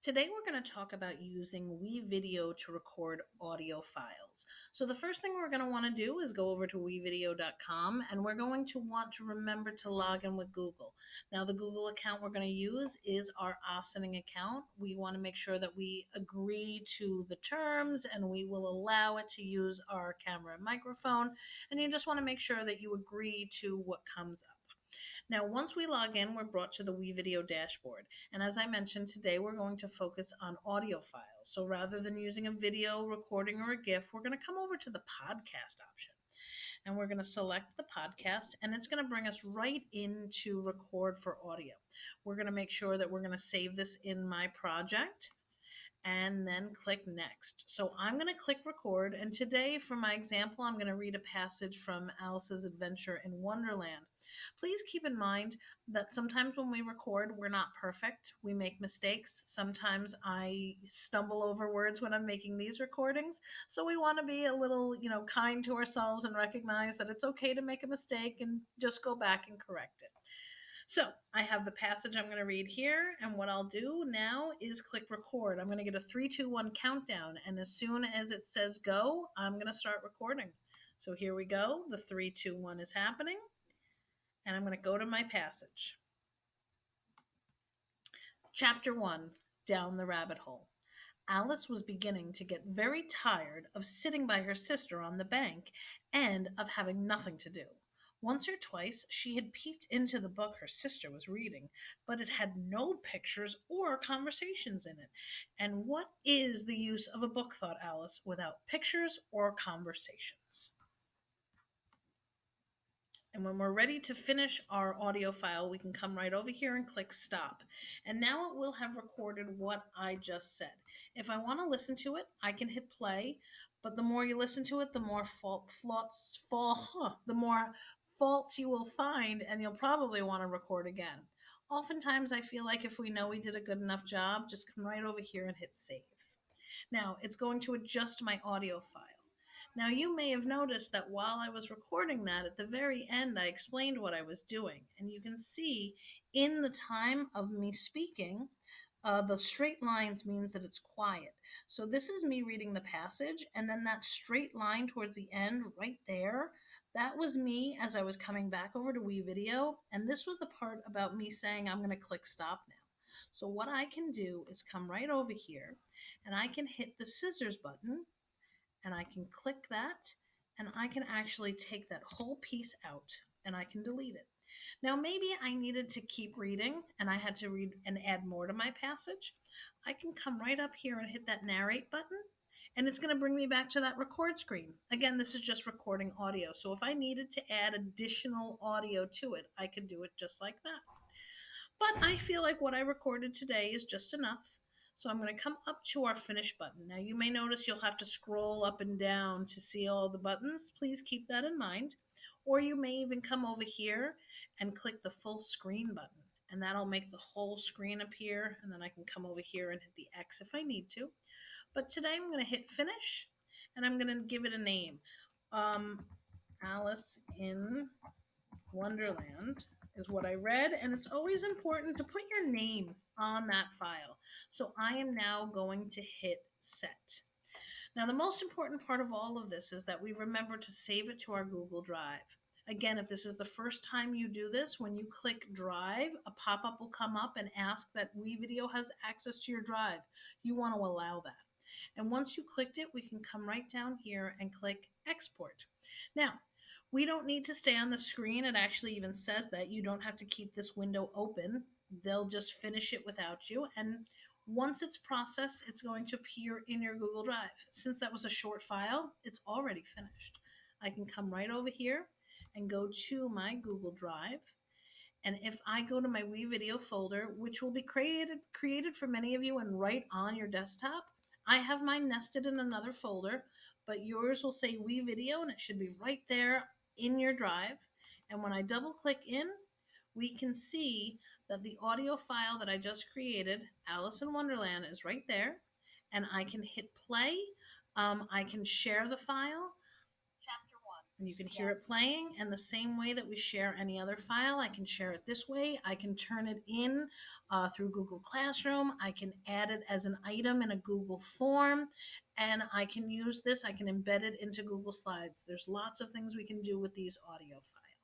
Today we're going to talk about using WeVideo to record audio files. So the first thing we're going to want to do is go over to WeVideo.com, and we're going to want to remember to log in with Google. Now the Google account we're going to use is our Austining account. We want to make sure that we agree to the terms and we will allow it to use our camera and microphone. And you just want to make sure that you agree to what comes up. Now, once we log in, we're brought to the WeVideo dashboard. And as I mentioned today, we're going to focus on audio files. So rather than using a video recording or a GIF, we're going to come over to the podcast option. And we're going to select the podcast, and it's going to bring us right into record for audio. We're going to make sure that we're going to save this in my project and then click next. So I'm going to click record. And today for my example, I'm going to read a passage from Alice's Adventure in Wonderland. Please keep in mind that sometimes when we record, we're not perfect. We make mistakes. Sometimes I stumble over words when I'm making these recordings. So we want to be a little, kind to ourselves and recognize that it's okay to make a mistake and just go back and correct it. So I have the passage I'm going to read here, and what I'll do now is click record. I'm going to get a 3, 2, 1 countdown, and as soon as it says go, I'm going to start recording. So here we go. The 3, 2, 1 is happening, and I'm going to go to my passage. Chapter 1, Down the Rabbit Hole. Alice was beginning to get very tired of sitting by her sister on the bank and of having nothing to do. Once or twice she had peeped into the book her sister was reading, but it had no pictures or conversations in it. And what is the use of a book, thought Alice, without pictures or conversations? And when we're ready to finish our audio file, we can come right over here and click stop. And now it will have recorded what I just said. If I want to listen to it, I can hit play. But the more you listen to it, the more faults you will find, and you'll probably want to record again. Oftentimes, I feel like if we know we did a good enough job, just come right over here and hit save. Now, it's going to adjust my audio file. Now, you may have noticed that while I was recording that, at the very end, I explained what I was doing. And you can see in the time of me speaking, the straight lines means that it's quiet. So this is me reading the passage, and then that straight line towards the end right there, that was me as I was coming back over to WeVideo, and this was the part about me saying I'm going to click stop now. So what I can do is come right over here, and I can hit the scissors button, and I can click that, and I can actually take that whole piece out, and I can delete it. Now, maybe I needed to keep reading and I had to read and add more to my passage. I can come right up here and hit that narrate button, and it's going to bring me back to that record screen. Again, this is just recording audio. So if I needed to add additional audio to it, I could do it just like that. But I feel like what I recorded today is just enough. So I'm going to come up to our finish button. Now you may notice you'll have to scroll up and down to see all the buttons. Please keep that in mind. Or you may even come over here and click the full screen button. And that'll make the whole screen appear. And then I can come over here and hit the X if I need to. But today I'm going to hit finish, and I'm going to give it a name. Alice in Wonderland is what I read, and it's always important to put your name on that file. So I am now going to hit set. Now, the most important part of all of this is that we remember to save it to our Google Drive. Again, if this is the first time you do this, when you click Drive, a pop-up will come up and ask that WeVideo has access to your drive. You want to allow that. And once you clicked it, we can come right down here and click Export. Now, we don't need to stay on the screen. It actually even says that you don't have to keep this window open. They'll just finish it without you. And once it's processed, it's going to appear in your Google Drive. Since that was a short file, it's already finished. I can come right over here and go to my Google Drive. And if I go to my WeVideo folder, which will be created for many of you and right on your desktop, I have mine nested in another folder, but yours will say WeVideo, and it should be right there in your drive. And when I double click in, we can see that the audio file that I just created, Alice in Wonderland, is right there. And I can hit play. I can share the file. Chapter 1, And you can hear Yeah. it playing. And the same way that we share any other file, I can share it this way. I can turn it in through Google Classroom. I can add it as an item in a Google form. And I can use this, I can embed it into Google Slides. There's lots of things we can do with these audio files.